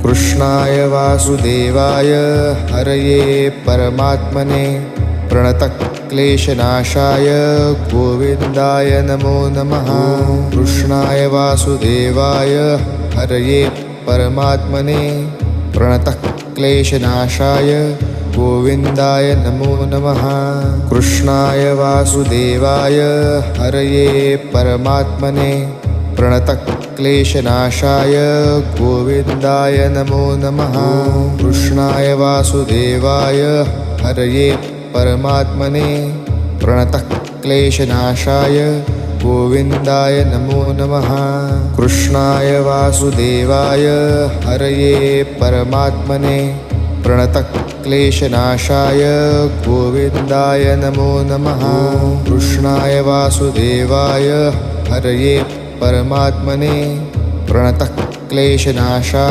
कृष्णाय वासुदेवाय हरये परमात्मने प्रणतक्लेशनाशाय गोविन्दाय नमो नमः। कृष्णाय वासुदेवाय हरये परमात्मने प्रणतक्लेशनाशाय गोविन्दाय नमो नमः। कृष्णाय वासुदेवाय हरये परमात्मने प्रणतक्लेशनाशाय गोविन्दाय नमो नमः। कृष्णाय वासुदेवाय हरये परमात्मने प्रणतक्लेशनाशाय गोविन्दाय नमो नमः। कृष्णाय वासुदेवाय हरये परमात्मने प्रणतक्लेशनाशाय गोविन्दाय नमो नमः। कृष्णाय वासुदेवाय हरये परमात्मने प्रणतक्लेशनाशाय